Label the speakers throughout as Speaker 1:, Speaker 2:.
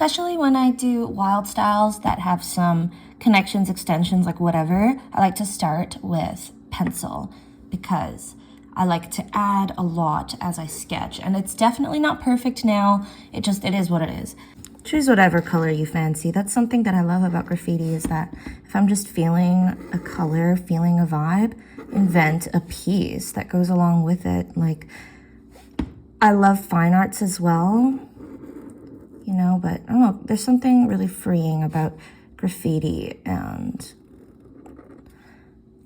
Speaker 1: especially when I do wild styles that have some connections, extensions, like whatever. I like to start with pencil because I like to add a lot as I sketch, and it's definitely not perfect now. It is what it is. Choose whatever color you fancy. That's something that I love about graffiti, is that if I'm just feeling a color, feeling a vibe, invent a piece that goes along with it. Like, I love fine arts as well, you know, but I don't know, there's something really freeing about graffiti. And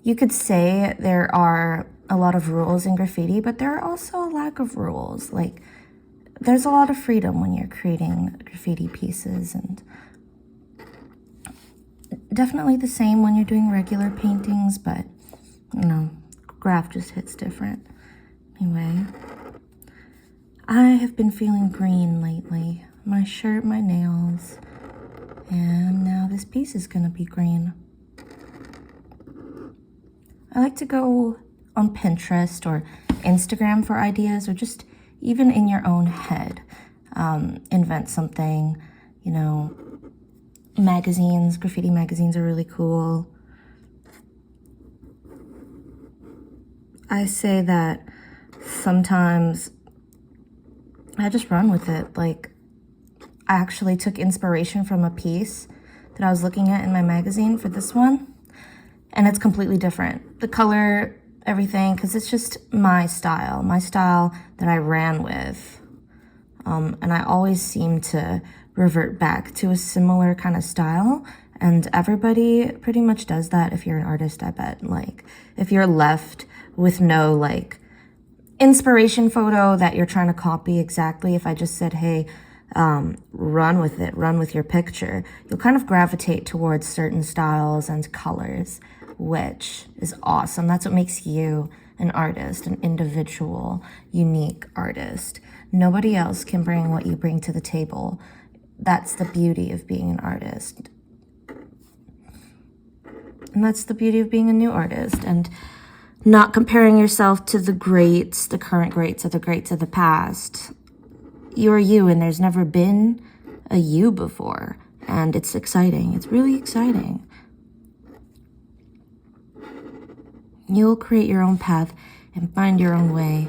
Speaker 1: you could say there are a lot of rules in graffiti, but there are also a lack of rules. Like, there's a lot of freedom when you're creating graffiti pieces, and definitely the same when you're doing regular paintings, but, you know, graph just hits different. Anyway, I have been feeling green lately. My shirt, my nails, and now this piece is gonna be green. I like to go on Pinterest or Instagram for ideas, or just even in your own head. Invent something, you know. Magazines, graffiti magazines are really cool. I say that sometimes I just run with it. Like, I actually took inspiration from a piece that I was looking at in my magazine for this one, and it's completely different. The color, everything, because it's just my style that I ran with. And I always seem to revert back to a similar kind of style, and everybody pretty much does that if you're an artist, I bet. Like, if you're left with no, like, inspiration photo that you're trying to copy exactly, if I just said, hey, run with it, run with your picture, you'll kind of gravitate towards certain styles and colors, which is awesome. That's what makes you an artist, an individual, unique artist. Nobody else can bring what you bring to the table. That's the beauty of being an artist. And that's the beauty of being a new artist, and not comparing yourself to the greats, the current greats, or the greats of the past. You're you, and there's never been a you before. And it's exciting. It's really exciting. You'll create your own path and find your own way.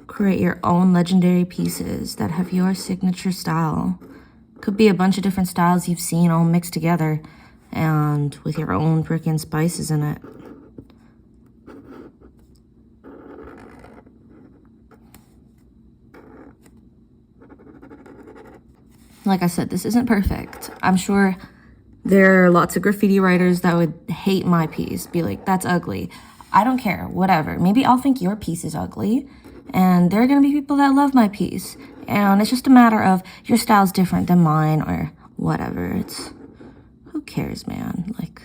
Speaker 1: Create your own legendary pieces that have your signature style. Could be a bunch of different styles you've seen all mixed together, and with your own freaking spices in it. Like I said, this isn't perfect. I'm sure there are lots of graffiti writers that would hate my piece, be like, that's ugly. I don't care, whatever. Maybe I'll think your piece is ugly, and there are gonna be people that love my piece. And it's just a matter of your style's different than mine, or whatever. Who cares, man? Like,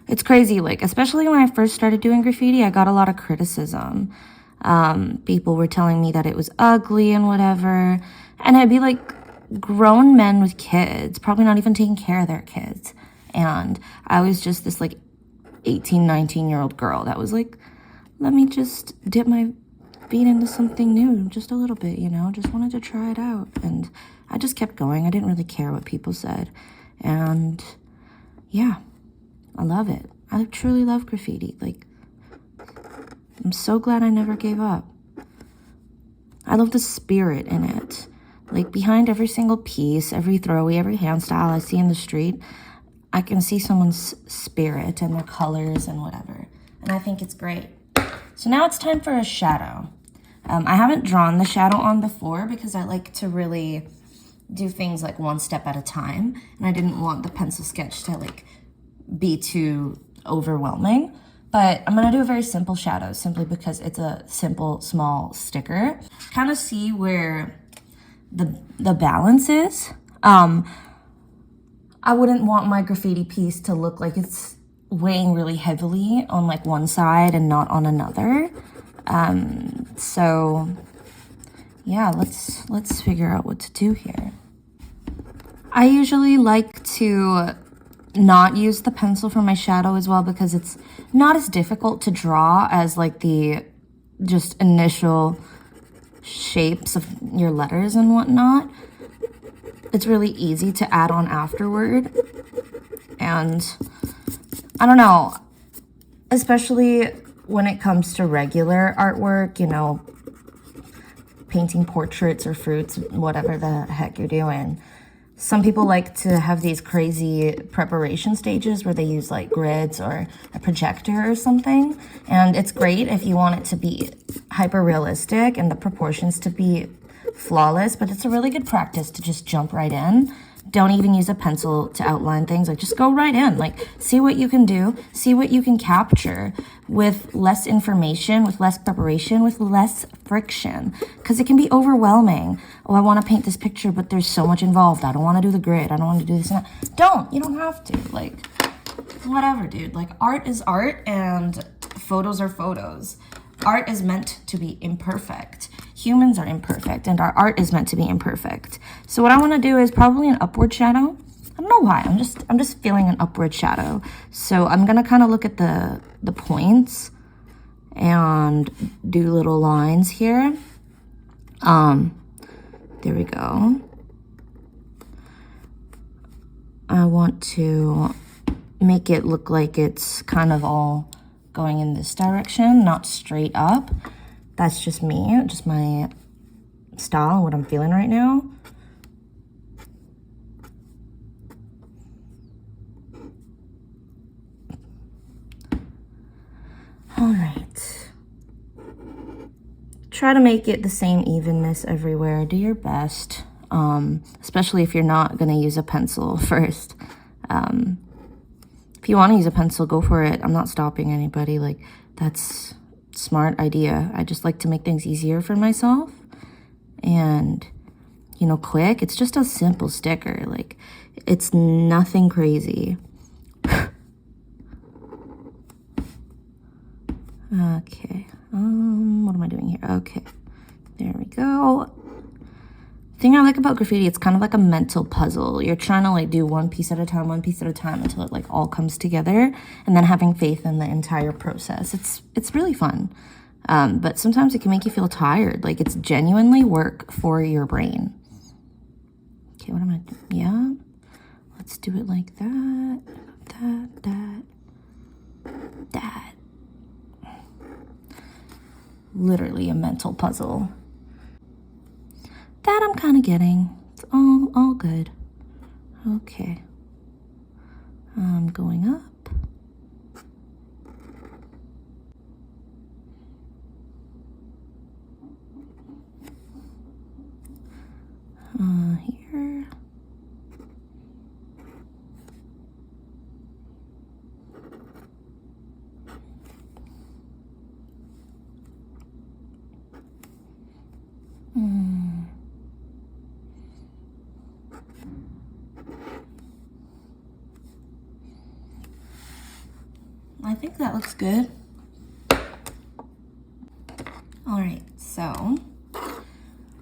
Speaker 1: it's crazy. Like, especially when I first started doing graffiti, I got a lot of criticism. People were telling me that it was ugly and whatever. And I'd be like, grown men with kids, probably not even taking care of their kids. And I was just this like 18, 19-year-old girl that was like, let me just dip my feet into something new just a little bit, you know, just wanted to try it out. And I just kept going. I didn't really care what people said. And yeah, I love it. I truly love graffiti. Like, I'm so glad I never gave up. I love the spirit in it. Like, behind every single piece, every throwy, every hand style I see in the street, I can see someone's spirit and their colors and whatever. And I think it's great. So now it's time for a shadow. I haven't drawn the shadow on before because I like to really do things like one step at a time. And I didn't want the pencil sketch to like be too overwhelming. But I'm gonna do a very simple shadow simply because it's a simple, small sticker. Kind of see where the balance is. I wouldn't want my graffiti piece to look like it's weighing really heavily on like one side and not on another. So yeah, let's figure out what to do here. I usually like to not use the pencil for my shadow as well because it's not as difficult to draw as like the just initial shapes of your letters and whatnot, it's really easy to add on afterward. And I don't know, especially when it comes to regular artwork, you know, painting portraits or fruits, whatever the heck you're doing. Some people like to have these crazy preparation stages where they use like grids or a projector or something. And it's great if you want it to be hyper realistic and the proportions to be flawless, but it's a really good practice to just jump right in. Don't even use a pencil to outline things. Like, just go right in. Like, see what you can do. See what you can capture with less information, with less preparation, with less friction. Because it can be overwhelming. Oh, I want to paint this picture, but there's so much involved. I don't want to do the grid. I don't want to do this and that. Don't. You don't have to. Like, whatever, dude. Like, art is art and photos are photos. Art is meant to be imperfect. Humans are imperfect, and our art is meant to be imperfect. So what I want to do is probably an upward shadow. I don't know why. I'm just feeling an upward shadow. So I'm gonna kind of look at the points and do little lines here. There we go. I want to make it look like it's kind of all going in this direction, not straight up. That's just me, just my style, what I'm feeling right now. All right. Try to make it the same evenness everywhere. Do your best, especially if you're not gonna use a pencil first. If you want to use a pencil, go for it. I'm not stopping anybody. Like, that's a smart idea. I just like to make things easier for myself and, you know, quick. It's just a simple sticker. Like, it's nothing crazy. Okay. What am I doing here? Okay. There we go. Thing I like about graffiti, it's kind of like a mental puzzle. You're trying to like do one piece at a time until it like all comes together, and then having faith in the entire process. It's really fun. But sometimes it can make you feel tired. Like, it's genuinely work for your brain. Okay, what am I doing? Yeah. Let's do it like that. That. Literally a mental puzzle. That I'm kind of getting. It's all good. Okay. I'm going up. Here. I think that looks good. All right, so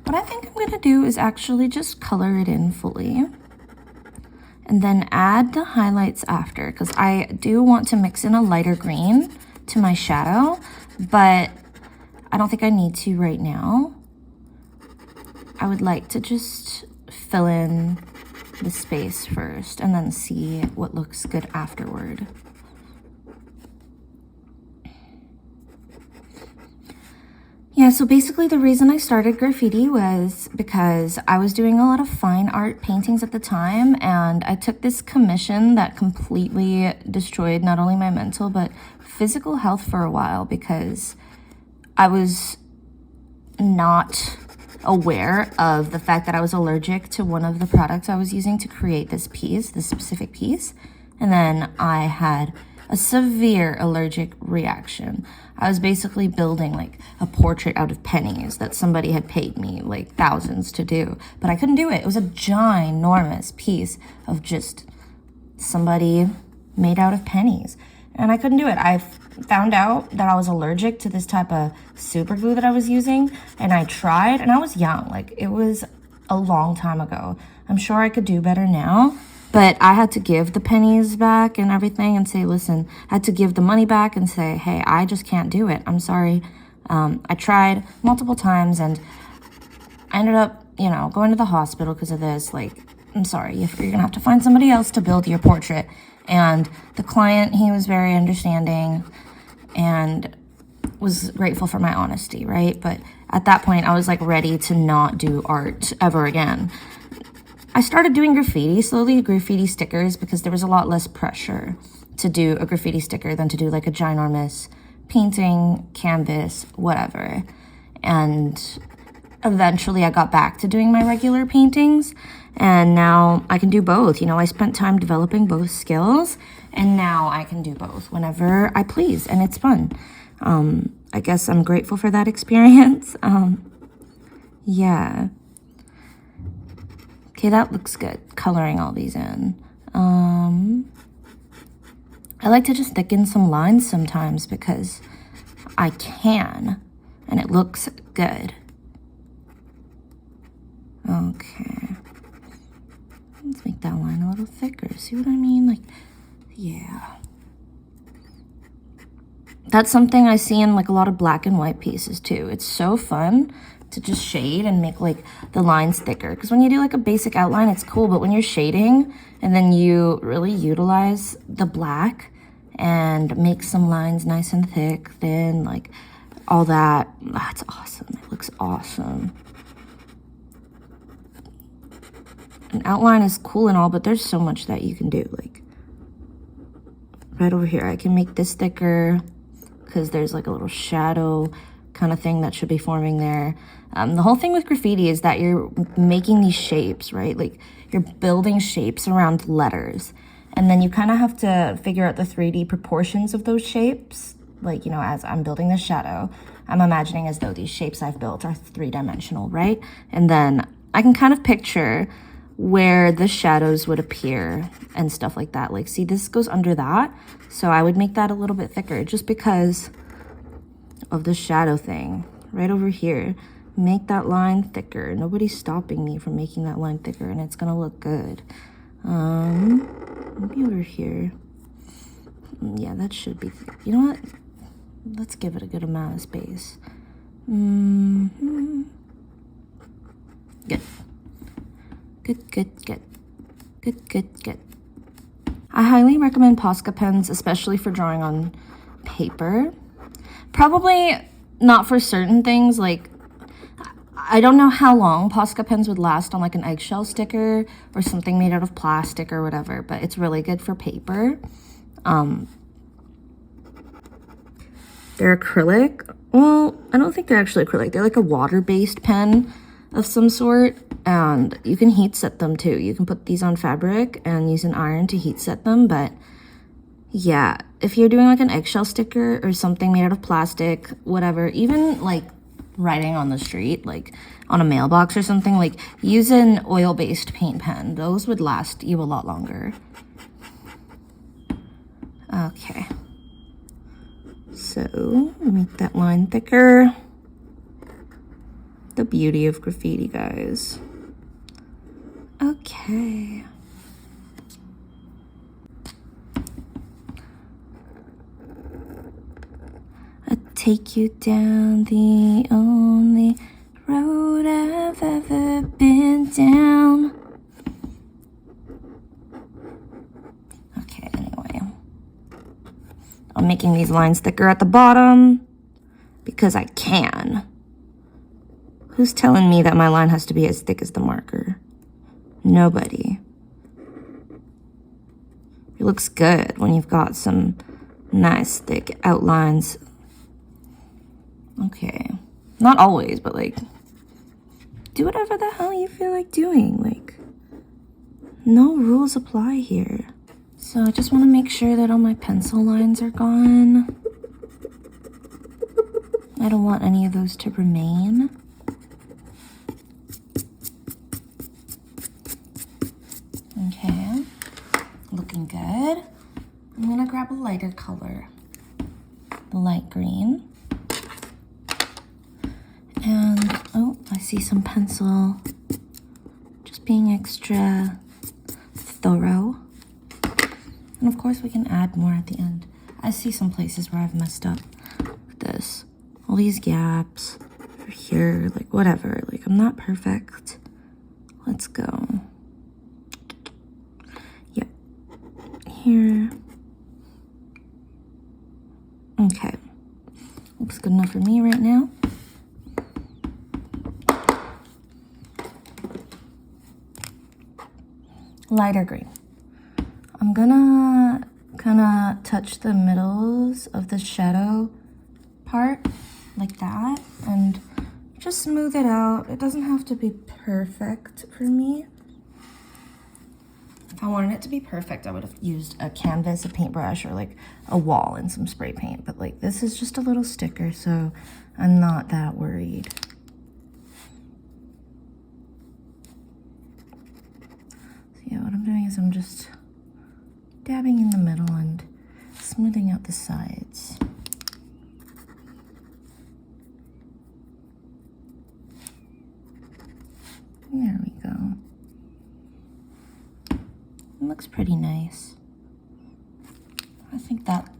Speaker 1: what I think I'm gonna do is actually just color it in fully and then add the highlights after, because I do want to mix in a lighter green to my shadow, but I don't think I need to right now. I would like to just fill in the space first and then see what looks good afterward. Yeah, so basically the reason I started graffiti was because I was doing a lot of fine art paintings at the time, and I took this commission that completely destroyed not only my mental but physical health for a while, because I was not aware of the fact that I was allergic to one of the products I was using to create this piece, this specific piece, and then I had a severe allergic reaction. I was basically building like a portrait out of pennies that somebody had paid me like thousands to do, but I couldn't do it. It was a ginormous piece of just somebody made out of pennies, and I couldn't do it. I found out that I was allergic to this type of super glue that I was using, and I tried, and I was young. Like, it was a long time ago. I'm sure I could do better now, but I had to give the pennies back and everything and say, listen, I had to give the money back and say, hey, I just can't do it. I'm sorry. I tried multiple times and I ended up, you know, going to the hospital because of this. Like, I'm sorry, you're gonna have to find somebody else to build your portrait. And the client, he was very understanding and was grateful for my honesty, right? But at that point, I was like ready to not do art ever again. I started doing graffiti, slowly graffiti stickers, because there was a lot less pressure to do a graffiti sticker than to do like a ginormous painting, canvas, whatever. And eventually I got back to doing my regular paintings, and now I can do both. You know, I spent time developing both skills, and now I can do both whenever I please, and it's fun. I guess I'm grateful for that experience. Yeah. Okay, that looks good, coloring all these in. I like to just thicken some lines sometimes because I can, and it looks good. Okay. Let's make that line a little thicker. See what I mean? Like, yeah. That's something I see in like a lot of black and white pieces too. It's so fun to just shade and make like the lines thicker. Because when you do like a basic outline, it's cool. But when you're shading and then you really utilize the black and make some lines nice and thick, thin, like all that, that's awesome. It looks awesome. An outline is cool and all, but there's so much that you can do. Like right over here, I can make this thicker because there's like a little shadow kind of thing that should be forming there. The whole thing with graffiti is that you're making these shapes, right? Like you're building shapes around letters. And then you kind of have to figure out the 3D proportions of those shapes. Like, you know, as I'm building the shadow, I'm imagining as though these shapes I've built are 3-dimensional, right? And then I can kind of picture where the shadows would appear and stuff like that. Like, see, this goes under that. So I would make that a little bit thicker just because of the shadow thing right over here. Make that line thicker. Nobody's stopping me from making that line thicker, and it's gonna look good. Maybe over here. Yeah, that should be thick. You know what? Let's give it a good amount of space. Good. Good. I highly recommend Posca pens, especially for drawing on paper. Probably not for certain things, like I don't know how long Posca pens would last on like an eggshell sticker or something made out of plastic or whatever, but it's really good for paper. They're acrylic. Well, I don't think they're actually acrylic. They're like a water-based pen of some sort, and you can heat set them too. You can put these on fabric and use an iron to heat set them, but yeah, if you're doing like an eggshell sticker or something made out of plastic, whatever, even like writing on the street, like on a mailbox or something, like use an oil-based paint pen. Those would last you a lot longer. Okay. So, make that line thicker. The beauty of graffiti, guys. Okay. I'll take you down the only road I've ever been down. Okay, anyway. I'm making these lines thicker at the bottom because I can. Who's telling me that my line has to be as thick as the marker? Nobody. It looks good when you've got some nice thick outlines. Okay. Not always, but like, do whatever the hell you feel like doing. Like, no rules apply here. So I just want to make sure that all my pencil lines are gone. I don't want any of those to remain. Okay, looking good. I'm gonna grab a lighter color, the light green. And, oh, I see some pencil. Just being extra thorough. And of course we can add more at the end. I see some places where I've messed up with this. all these gaps or here, like whatever. Like, I'm not perfect. Let's go. Yeah. Here. Okay. Looks good enough for me right now. Lighter green. I'm gonna kind of touch the middles of the shadow part like that and just smooth it out. It doesn't have to be perfect for me. If I wanted it to be perfect, I would have used a canvas, a paintbrush, or like a wall and some spray paint. But like this is just a little sticker, so I'm not that worried. So yeah, what I'm doing is I'm just dabbing in the middle and smoothing out the sides. There we go. It looks pretty nice. I think that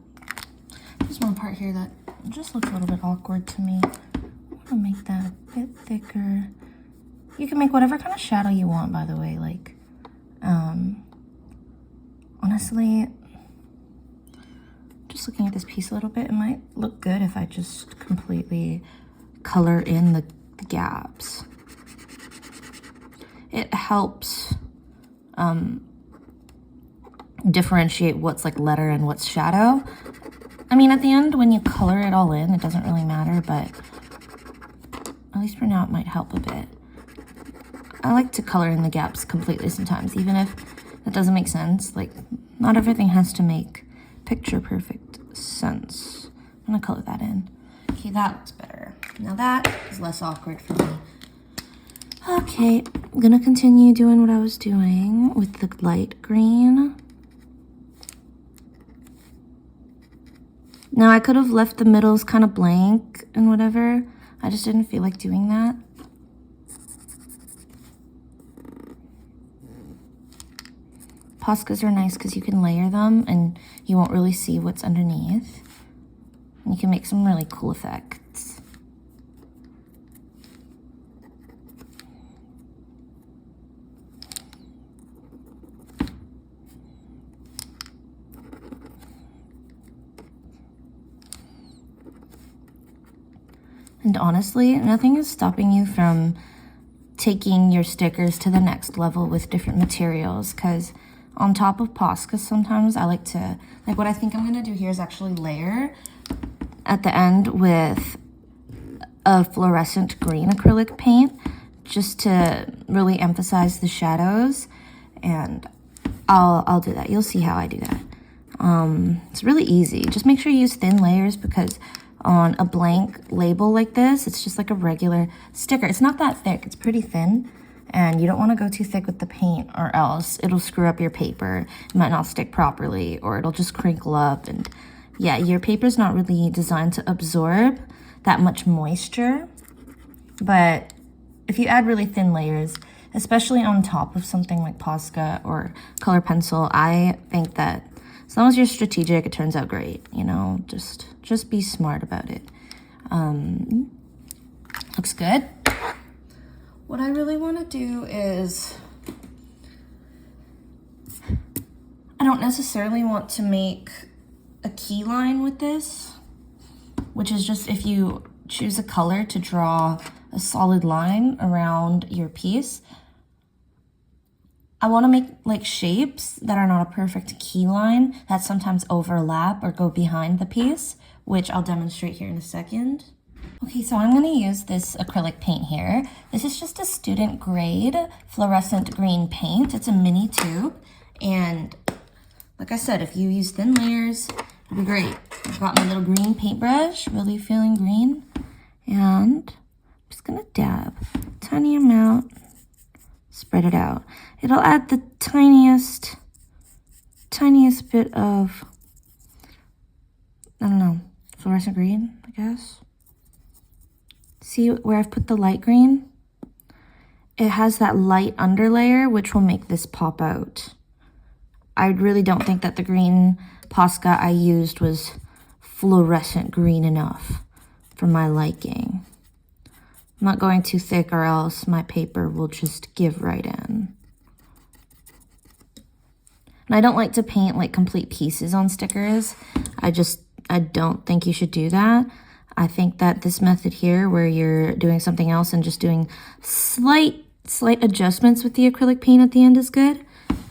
Speaker 1: there's one part here that just looks a little bit awkward to me. I'm gonna make that a bit thicker. You can make whatever kind of shadow you want, by the way. Like, honestly, just looking at this piece a little bit, it might look good if I just completely color in the gaps. It helps differentiate what's like letter and what's shadow. I mean, at the end, when you color it all in, it doesn't really matter, but at least for now, it might help a bit. I like to color in the gaps completely sometimes, even if it doesn't make sense. Like, not everything has to make picture perfect sense. I'm gonna color that in. Okay, that looks better. Now that is less awkward for me. Okay, I'm gonna continue doing what I was doing with the light green. Now I could have left the middles kind of blank and whatever. I just didn't feel like doing that. Poscas are nice because you can layer them and you won't really see what's underneath. And you can make some really cool effects. And honestly, nothing is stopping you from taking your stickers to the next level with different materials, because on top of Posca, sometimes I like to, like what I think I'm gonna do here is actually layer at the end with a fluorescent green acrylic paint, just to really emphasize the shadows. And I'll do that. You'll see how I do that. It's really easy. Just make sure you use thin layers, because on a blank label like this, it's just like a regular sticker. It's not that thick, it's pretty thin, and you don't want to go too thick with the paint, or else it'll screw up your paper. It might not stick properly, or it'll just crinkle up. And yeah, your paper's not really designed to absorb that much moisture. But if you add really thin layers, especially on top of something like Posca or color pencil, I think that as long as you're strategic, it turns out great. You know, just be smart about it. Looks good. What I really want to do is, I don't necessarily want to make a key line with this, which is just if you choose a color to draw a solid line around your piece. I want to make like shapes that are not a perfect key line, that sometimes overlap or go behind the piece, which I'll demonstrate here in a second. Okay, so I'm going to use this acrylic paint here. This is just a student grade fluorescent green paint. It's a mini tube, and like I said, if you use thin layers, it'll be great. I've got my little green paintbrush, really feeling green, and I'm just going to dab a tiny amount, spread it out. It'll add the tiniest bit of, I don't know, fluorescent green, I guess. See where I've put the light green? It has that light underlayer, which will make this pop out. I really don't think that the green Posca I used was fluorescent green enough for my liking. I'm not going too thick or else my paper will just give right in. And I don't like to paint like complete pieces on stickers. I don't think you should do that. I think that this method here, where you're doing something else and just doing slight adjustments with the acrylic paint at the end, is good.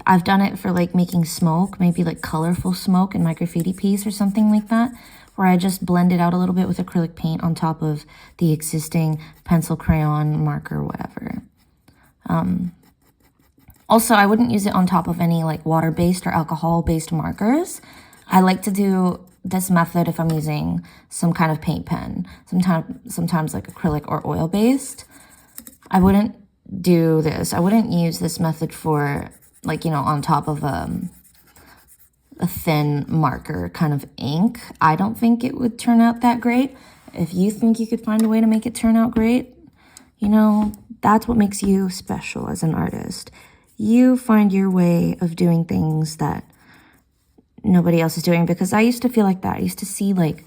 Speaker 1: I've done it for like making smoke, maybe like colorful smoke in my graffiti piece or something like that, where I just blend it out a little bit with acrylic paint on top of the existing pencil, crayon, marker, whatever. Also, I wouldn't use it on top of any like water-based or alcohol-based markers. I like to do this method if I'm using some kind of paint pen, sometimes like acrylic or oil-based. I wouldn't do this. I wouldn't use this method for like, you know, on top of a thin marker kind of ink. I don't think it would turn out that great. If you think you could find a way to make it turn out great, you know, that's what makes you special as an artist. You find your way of doing things that nobody else is doing, because I used to feel like that. I used to see like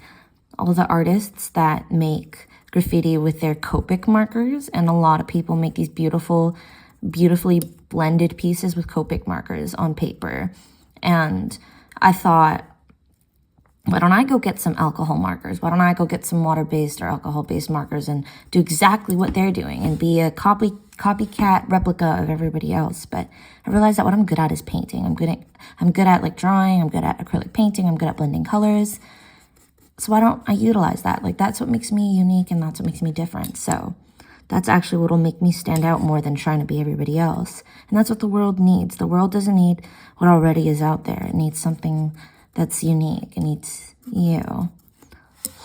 Speaker 1: all the artists that make graffiti with their Copic markers, and a lot of people make these beautifully blended pieces with Copic markers on paper. And I thought, why don't I go get some alcohol markers? Why don't I go get some water-based or alcohol-based markers and do exactly what they're doing and be a copycat replica of everybody else? But I realized that what I'm good at is painting. I'm good at like drawing. I'm good at acrylic painting. I'm good at blending colors. So why don't I utilize that? Like, that's what makes me unique, and that's what makes me different. So that's actually what will make me stand out more than trying to be everybody else. And that's what the world needs. The world doesn't need what already is out there. It needs something that's unique. It needs you.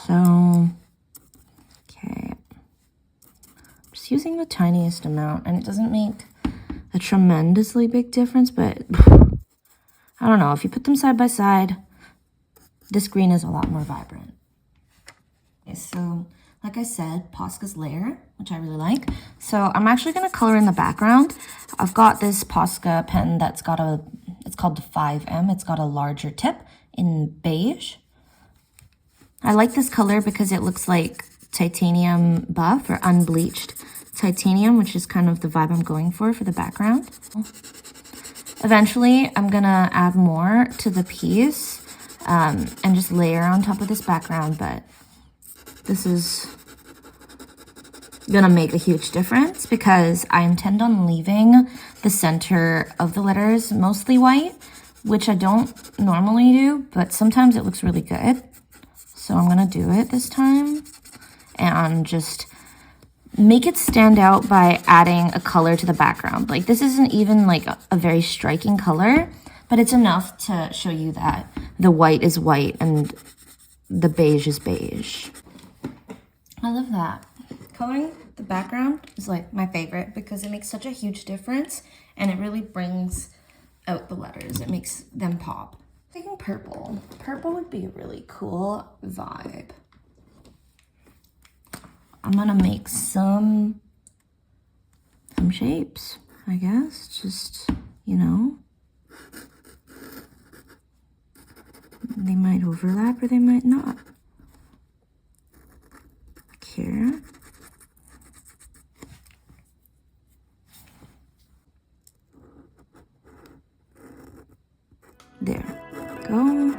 Speaker 1: So, okay. I'm just using the tiniest amount, and it doesn't make a tremendously big difference, but I don't know. If you put them side by side, this green is a lot more vibrant. Okay, so like I said, Posca's Layer, which I really like. So I'm actually going to color in the background. I've got this Posca pen that's got it's called the 5M. It's got a larger tip in beige. I like this color because it looks like titanium buff or unbleached titanium, which is kind of the vibe I'm going for the background. Eventually, I'm going to add more to the piece and just layer on top of this background, but this is gonna make a huge difference because I intend on leaving the center of the letters mostly white, which I don't normally do, but sometimes it looks really good. So I'm gonna do it this time and just make it stand out by adding a color to the background. Like, this isn't even like a very striking color, but it's enough to show you that the white is white and the beige is beige. I love that. Coloring the background is like my favorite because it makes such a huge difference, and it really brings out the letters. It makes them pop. I'm thinking purple. Purple would be a really cool vibe. I'm gonna make some shapes, I guess. Just, you know. They might overlap or they might not. Here. There. Go.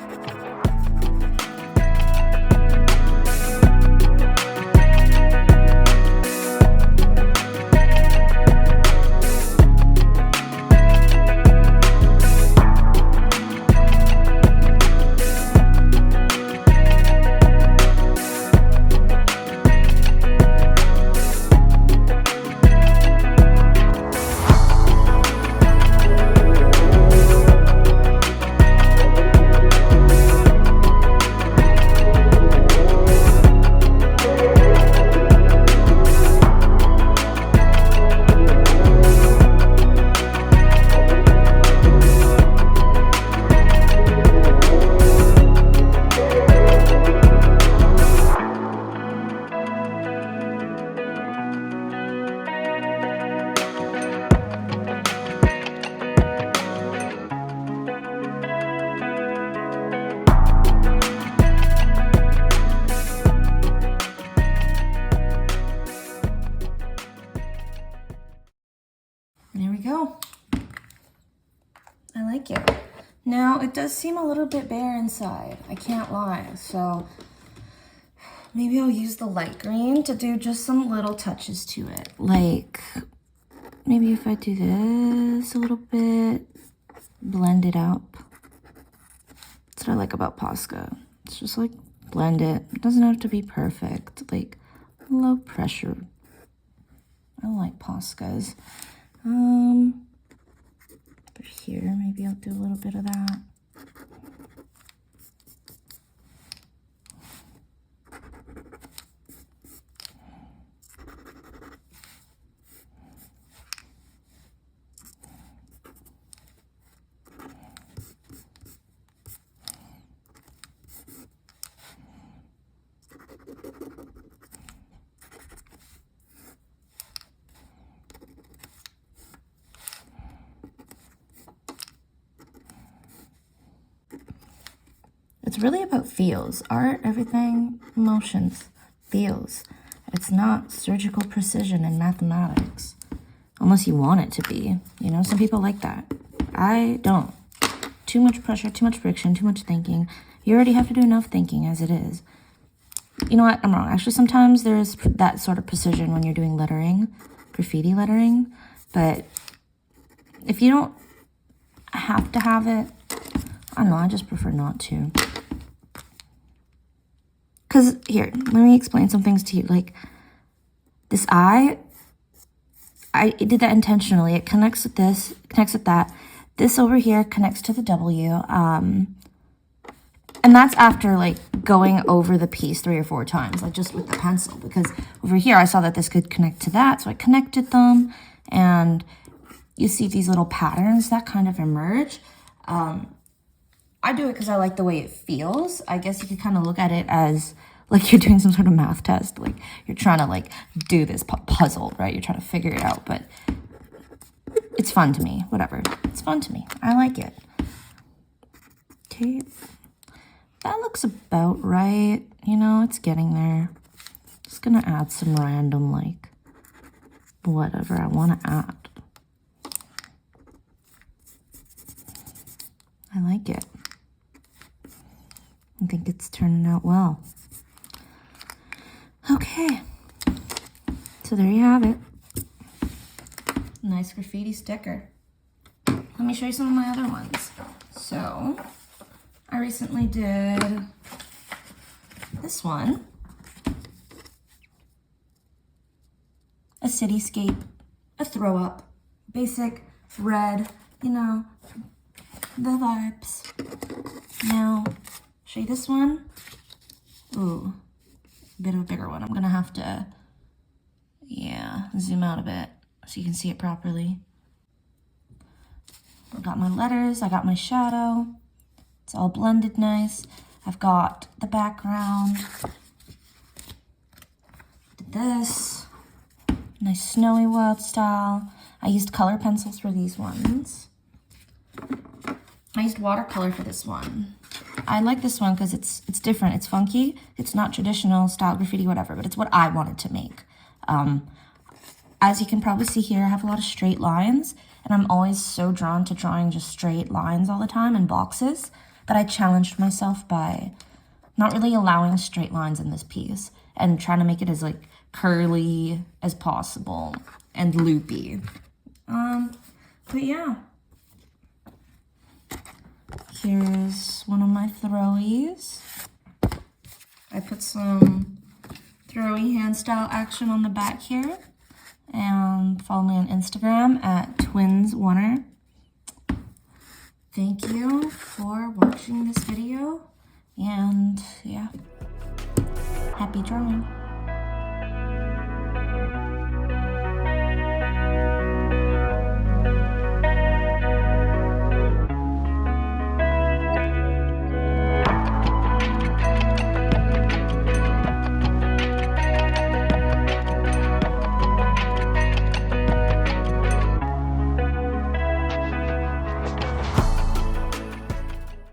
Speaker 1: it does seem a little bit bare inside. I can't lie. So maybe I'll use the light green to do just some little touches to it. Like, maybe if I do this a little bit, blend it out. That's what I like about Posca. It's just like, blend it. It doesn't have to be perfect. Like, low pressure. I like Poscas. Over here, maybe I'll do a little bit of that. It's really about feels. Art, everything, emotions, feels. It's not surgical precision in mathematics. Unless you want it to be. You know, some people like that. I don't. Too much pressure, too much friction, too much thinking. You already have to do enough thinking as it is. You know what? I'm wrong. Actually, sometimes there's that sort of precision when you're doing lettering, graffiti lettering. But if you don't have to have it, I don't know, I just prefer not to. Because, here, let me explain some things to you. Like, this eye, I did that intentionally. It connects with this, connects with that. This over here connects to the W. And that's after, like, going over the piece 3 or 4 times, like, just with the pencil. Because over here, I saw that this could connect to that, so I connected them. And you see these little patterns that kind of emerge. I do it because I like the way it feels. I guess you could kind of look at it as like you're doing some sort of math test. Like you're trying to like do this puzzle, right? You're trying to figure it out, but it's fun to me. Whatever. It's fun to me. I like it. Okay. That looks about right. You know, it's getting there. Just gonna add some random like whatever I want to add. I like it. I think it's turning out well. Okay, so there you have it. Nice graffiti sticker. Let me show you some of my other ones. So, I recently did this one. A cityscape, a throw up, basic red, you know, the vibes. Now, show you this one. Ooh, a bit of a bigger one. I'm gonna have to, yeah, zoom out a bit so you can see it properly. I've got my letters, I got my shadow. It's all blended nice. I've got the background. Did this. Nice snowy wild style. I used color pencils for these ones. I used watercolor for this one. I like this one because it's different. It's funky. It's not traditional style graffiti, whatever, but it's what I wanted to make. As you can probably see here, I have a lot of straight lines, and I'm always so drawn to drawing just straight lines all the time in boxes that I challenged myself by not really allowing straight lines in this piece and trying to make it as like curly as possible and loopy. But yeah. Here's one of my throwies. I put some throwy hand style action on the back here. And follow me on Instagram at twinswunner. Thank you for watching this video. And yeah, happy drawing.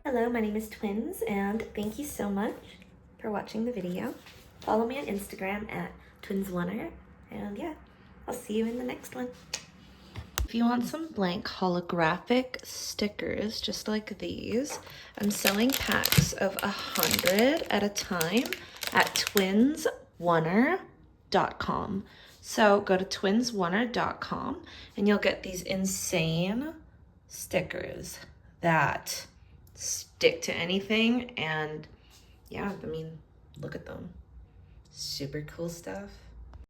Speaker 2: Hello, my name is Twins, and thank you so much for watching the video. Follow me on Instagram at twinswunner, and yeah, I'll see you in the next one. If you want some blank holographic stickers just like these, I'm selling packs of 100 at a time at twinswonner.com. So go to twinswonner.com and you'll get these insane stickers that stick to anything. And yeah, I mean, look at them. Super cool stuff.